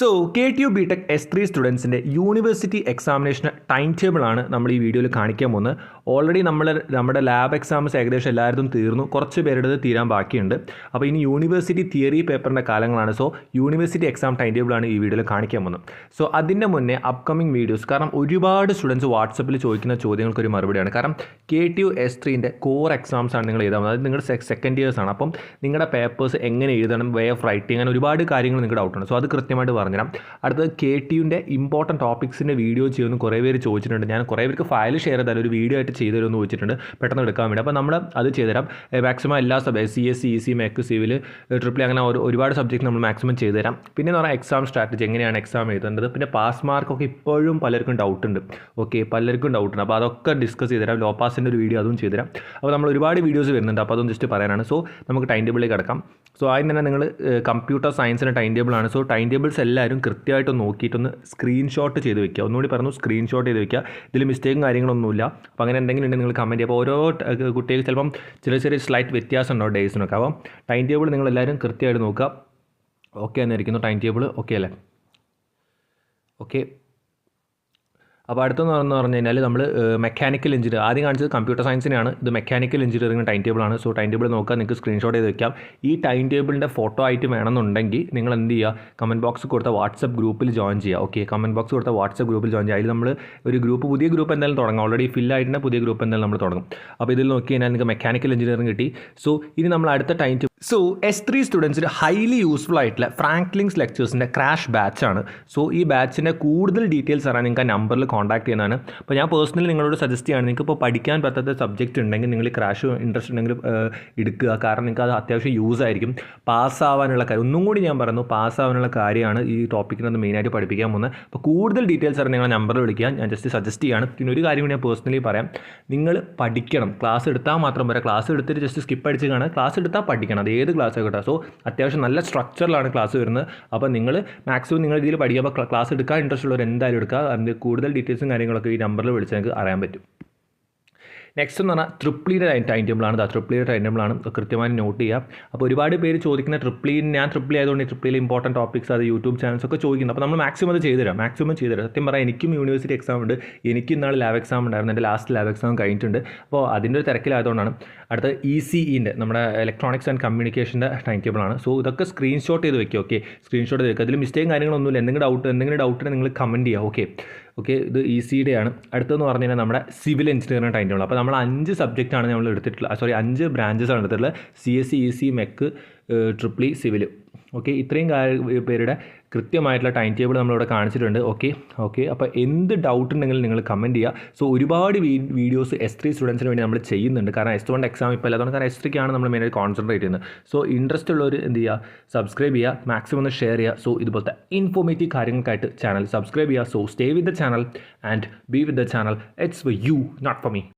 So KTU BTech S3 സ്റ്റുഡൻസിൻ്റെ university examination time ടേബിളാണ് നമ്മൾ ഈ വീഡിയോയിൽ കാണിക്കാൻ പോകുന്നത്. ഓൾറെഡി നമ്മുടെ ലാബ് എക്സാംസ് ഏകദേശം എല്ലാവരും തീർന്നു, കുറച്ച് പേരുടേത് തീരാൻ ബാക്കിയുണ്ട്. അപ്പോൾ ഇനി യൂണിവേഴ്സിറ്റി തിയറി പേപ്പറിൻ്റെ കാലങ്ങളാണ്. സോ യൂണിവേഴ്സിറ്റി എക്സാം ടൈം ടേബിളാണ് ഈ വീഡിയോയിൽ കാണിക്കാൻ പോകുന്നത്. സോ അതിൻ്റെ മുന്നേ അപ്കമിങ് വീഡിയോസ്, കാരണം ഒരുപാട് സ്റ്റുഡൻസ് വാട്സപ്പിൽ ചോദിക്കുന്ന ചോദ്യങ്ങൾക്കൊരു മറുപടിയാണ്. കാരണം KTU S3ൻ്റെ കോർ എക്സാംസ് ആണ് നിങ്ങൾ എഴുതാൻ, അതായത് നിങ്ങളുടെ സെക്കൻഡ് ഇയേഴ്സാണ്. അപ്പം നിങ്ങളുടെ പേപ്പേഴ്സ് എങ്ങനെ എഴുതണം, വേ ഓഫ് റൈറ്റിംഗ്, അങ്ങനെ ഒരുപാട് കാര്യങ്ങൾ നിങ്ങൾക്ക് ഡൗട്ടുണ്ട്. സോ അത് കൃത്യമായിട്ട് പറഞ്ഞുതരാം. അടുത്തത് KTUൻ്റെ ഇമ്പോർട്ടൻറ്റ് ടോപ്പിക്സിൻ്റെ വീഡിയോ ചെയ്യുമെന്ന് കുറേ പേര് ചോദിച്ചിട്ടുണ്ട്. ഞാൻ കുറേ പേർക്ക് ഫയൽ ഷെയർ ചെയ്താൽ ഒരു വീഡിയോ ആയിട്ട് ചെയ്തു തരുമെന്ന് ചോദിച്ചിട്ടുണ്ട്, പെട്ടെന്ന് എടുക്കാൻ വേണ്ടി. അപ്പോൾ നമ്മൾ അത് ചെയ്തുതരാം. മാക്സിമം എല്ലാ CS, EC, MEC, civil, triple, അങ്ങനെ ഒരുപാട് സബ്ജക്റ്റ് നമ്മൾ മാക്സിമം ചെയ്തുതരാം. പിന്നെ എന്ന് പറഞ്ഞാൽ എക്സാം സ്ട്രാറ്റജി, എങ്ങനെയാണ് എക്സാം എഴുതേണ്ടത്, പിന്നെ പാസ് മാർക്കൊക്കെ ഇപ്പോഴും പലർക്കും ഡൗട്ടുണ്ട്. പലർക്കും ഡൗട്ടുണ്ട്. അപ്പോൾ അതൊക്കെ ഡിസ്കസ് ചെയ്തുതരാം. ലോ പാസിൻ്റെ ഒരു വീഡിയോ അതും ചെയ്തുതരാം. അപ്പോൾ നമ്മൾ ഒരുപാട് വീഡിയോസ് വരുന്നുണ്ട്, അപ്പോൾ അതൊന്നും ജസ്റ്റ് പറയാനാണ്. സോ നമുക്ക് ടൈം ടേബിളിലേക്ക് കിടക്കാം. സോ ആദ്യം തന്നെ നിങ്ങൾ കമ്പ്യൂട്ടർ സയൻസിൻ്റെ ടൈം ടേബിളാണ്. സോ ടൈം ടേബിൾസ് എല്ലാവരും കൃത്യമായിട്ട് നോക്കിയിട്ടൊന്ന് സ്ക്രീൻഷോട്ട് ചെയ്ത് വെക്കുക. ഒന്നുകൂടി പറഞ്ഞു, സ്ക്രീൻഷോട്ട് ചെയ്ത് വെക്കുക. ഇതിൽ മിസ്റ്റേക്കും കാര്യങ്ങളൊന്നുമില്ല. അപ്പോൾ അങ്ങനെ എന്തെങ്കിലും ഉണ്ടെങ്കിൽ നിങ്ങൾ കമൻറ്റ് ചെയ്യുക. അപ്പോൾ ഓരോ കുട്ടികൾക്ക് ചിലപ്പം ചെറിയ സ്ലൈറ്റ് വ്യത്യാസം ഉണ്ടാവും ഡേയ്സിനൊക്കെ. അപ്പം ടൈം ടേബിൾ നിങ്ങളെല്ലാവരും കൃത്യമായിട്ട് നോക്കുക. ഓക്കെ എന്നായിരിക്കുന്നു ടൈം ടേബിൾ. ഓക്കെ അല്ലേ? ഓക്കെ. അപ്പോൾ അടുത്തെന്ന് പറഞ്ഞു കഴിഞ്ഞാൽ നമ്മൾ മെക്കാനിക്കൽ എഞ്ചിനീയർ, ആദ്യം കാണിച്ചത് കമ്പ്യൂട്ടർ സയൻസിനെയാണ്. ഇത് മെക്കാനിക്കൽ എഞ്ചിനീയറിംഗ് ടൈം ടേബിളാണ്. സോ ടൈം ടേബിൾ നോക്കുക, നിങ്ങൾക്ക് സ്ക്രീൻഷോട്ട് ചെയ്ത് വെക്കാം. ഈ ടൈം ടേബിളിൻ്റെ ഫോട്ടോ ആയിട്ട് വേണമെന്നുണ്ടെങ്കിൽ നിങ്ങൾ എന്ത് ചെയ്യുക, കമൻറ്റ് ബോക്സ് കൊടുത്ത വാട്സപ്പ് ഗ്രൂപ്പിൽ ജോയിൻ ചെയ്യുക. ഓക്കെ, കമൻറ്റ് ബോക്സ് കൊടുത്ത വാട്സപ്പ് ഗ്രൂപ്പിൽ ജോയിൻ ചെയ്യുക. അതിൽ നമ്മൾ ഒരു പുതിയ ഗ്രൂപ്പ് എന്തായാലും തുടങ്ങാം. ഓൾറെഡി ഫില്ലായിട്ടുള്ള പുതിയ ഗ്രൂപ്പ് എന്തായാലും നമ്മൾ തുടങ്ങും. അപ്പോൾ ഇതിൽ നോക്കി കഴിഞ്ഞാൽ നിങ്ങൾക്ക് മെക്കാനിക്കൽ എഞ്ചിനീയറിംഗ് കിട്ടി. സോ ഇനി നമ്മൾ അടുത്ത ടൈം ടേബിൾ, സോ S3 സ്റ്റുഡൻസിന് ഹൈലി യൂസ്ഫുൾ ആയിട്ടുള്ള ഫ്രാങ്ക്ലിൻസ് ലെക്ചേഴ്സിൻ്റെ ക്രാഷ് ബാച്ചാണ്. സോ ഈ ബാച്ചിൻ്റെ കൂടുതൽ ഡീറ്റെയിൽസ് അറിയാൻ നിങ്ങൾക്ക് ആ നമ്പറിൽ കോൺടാക്ട് ചെയ്യുന്നതാണ്. അപ്പോൾ ഞാൻ പേഴ്സണലി നിങ്ങളോട് സജസ്റ്റ് ചെയ്യുകയാണ്, നിങ്ങൾക്ക് ഇപ്പോൾ പഠിക്കാൻ പറ്റാത്ത സബ്ജക്റ്റ് ഉണ്ടെങ്കിൽ നിങ്ങൾ ക്രാഷ് ഇൻട്രസ്റ്റ് ഉണ്ടെങ്കിൽ എടുക്കുക. കാരണം നിങ്ങൾക്ക് അത് അത്യാവശ്യം യൂസ് ആയിരിക്കും. പാസ്സാവാനുള്ള കാര്യം, ഒന്നും കൂടി ഞാൻ പറയുന്നു, പാസ്സാവാനുള്ള കാര്യമാണ് ഈ ടോപ്പിക്കിനകത്ത് മെയിനായിട്ട് പഠിപ്പിക്കാൻ പോകുന്നത്. അപ്പോൾ കൂടുതൽ ഡീറ്റെയിൽസ് അറിയാൻ നിങ്ങളെ നമ്പറിൽ വിളിക്കുക. ഞാൻ ജസ്റ്റ് സജസ്റ്റ് ചെയ്യുകയാണ്. പിന്നെ ഒരു കാര്യം കൂടി ഞാൻ പേഴ്സണലി പറയാം, നിങ്ങൾ പഠിക്കണം. ക്ലാസ് എടുത്താൽ മാത്രം പോരാ, ക്ലാസ് എടുത്തിട്ട് ജസ്റ്റ് സ്കിപ്പ് അടിച്ച് കാണുക. ക്ലാസ് എടുത്താൽ പഠിക്കണം, ഏത് ക്ലാസ് ആയിക്കോട്ടെ. സോ അത്യാവശ്യം നല്ല സ്ട്രക്ചറിലാണ് ക്ലാസ് വരുന്നത്. അപ്പോൾ നിങ്ങൾ മാക്സിമം നിങ്ങൾ ഇതിൽ പഠിക്കുക. അപ്പോൾ ക്ലാസ് എടുക്കാൻ ഇൻട്രസ്റ്റ് ഉള്ളവർ എന്തായാലും എടുക്കുക. അതിൻ്റെ കൂടുതൽ ഡീറ്റെയിൽസും കാര്യങ്ങളൊക്കെ ഈ നമ്പറിൽ വിളിച്ചാൽ നിങ്ങൾക്ക് അറിയാൻ പറ്റും. നെക്സ്റ്റ് എന്ന് പറഞ്ഞാൽ ട്രിപ്പിളിയുടെ ടൈം ടേബിളാണ്. ട്രിപ്പിളിയുടെ ടൈം ടേബിളാണ്, കൃത്യമായി നോട്ട് ചെയ്യുക. അപ്പോൾ ഒരുപാട് പേര് ചോദിക്കുന്ന ഞാൻ ട്രിപ്പിൾ ആയതുകൊണ്ട് ട്രിപ്പിളിൽ ഇമ്പോർട്ടൻറ്റ് ടോപ്പിക്സ് അത് യൂട്യൂബ് ചാനൽസ് ഒക്കെ ചോദിക്കുന്നത്. അപ്പോൾ നമ്മൾ മാക്സിമം അത് ചെയ്തുതരാം. സത്യം പറയാം, എനിക്കും യൂണിവേഴ്സിറ്റി എക്സാം ഉണ്ട്. എനിക്ക് ഇന്നാൾ ലാബ് എക്സാം ഉണ്ടായിരുന്നു. എൻ്റെ ലാസ്റ്റ് ലാബ് എക്സാം കഴിഞ്ഞിട്ടുണ്ട്. അപ്പോൾ അതിൻ്റെ ഒരു തിരക്കിലായതുകൊണ്ടാണ്. അടുത്ത ECEൻ്റെ നമ്മുടെ ഇലക്ട്രോണിക്സ് ആൻഡ് കമ്മ്യൂണിക്കേഷൻ്റെ ടൈം ടേബിളാണ്. സോ ഇതൊക്കെ സ്ക്രീൻഷോട്ട് ചെയ്ത് വെക്കുക. ഓക്കെ, സ്ക്രീൻഷോട്ട് ചെയ്ത് വെക്കുക. അതിൽ മിസ്റ്റേക്കും കാര്യങ്ങളൊന്നുമില്ല. എന്തെങ്കിലും ഡൗട്ട് നിങ്ങൾ കമൻറ്റ് ചെയ്യുക. ഓക്കെ, ഇത് ECയുടെ ആണ്. അടുത്തെന്ന് പറഞ്ഞു കഴിഞ്ഞാൽ നമ്മുടെ സിവിൽ എഞ്ചിനീയറിംഗ് ടൈം ടേബിൾ. അപ്പോൾ നമ്മൾ 5 സബ്ജക്റ്റാണ് നമ്മൾ എടുത്തിട്ടുള്ളത്. 5 ബ്രാഞ്ചസാണ് എടുത്തിട്ടുള്ളത്. CS, EC, MEC, triple civil. Okay, ഇത്രയും പേരുടെ കൃത്യമായിട്ടുള്ള ടൈം ടേബിൾ നമ്മളിവിടെ കാണിച്ചിട്ടുണ്ട്. ഓക്കെ. അപ്പോൾ എന്ത് ഡൗട്ട് ഉണ്ടെങ്കിലും നിങ്ങൾ കമൻറ്റ് ചെയ്യുക. സോ ഒരുപാട് വീഡിയോസ് S3 സ്റ്റുഡൻസിന് വേണ്ടി നമ്മൾ ചെയ്യുന്നുണ്ട്. കാരണം S1 എക്സാം ഇപ്പോൾ അല്ലാത്തതുകൊണ്ട്, കാരണം S3ക്കാണ് നമ്മൾ മെയിനായിട്ട് കോൺസെൻട്രേറ്റ് ചെയ്യുന്നത്. സോ ഇൻട്രസ്റ്റ് ഉള്ളവർ എന്ത് ചെയ്യുക, സബ്സ്ക്രൈബ് ചെയ്യുക, മാക്സിമം ഒന്ന് ഷെയർ ചെയ്യുക. സോ ഇതുപോലത്തെ ഇൻഫോർമേറ്റീവ് കാര്യങ്ങൾക്കായിട്ട് ചാനൽ സബ്സ്ക്രൈബ് ചെയ്യുക. So stay with the channel and be with the channel. It's for you, not for me.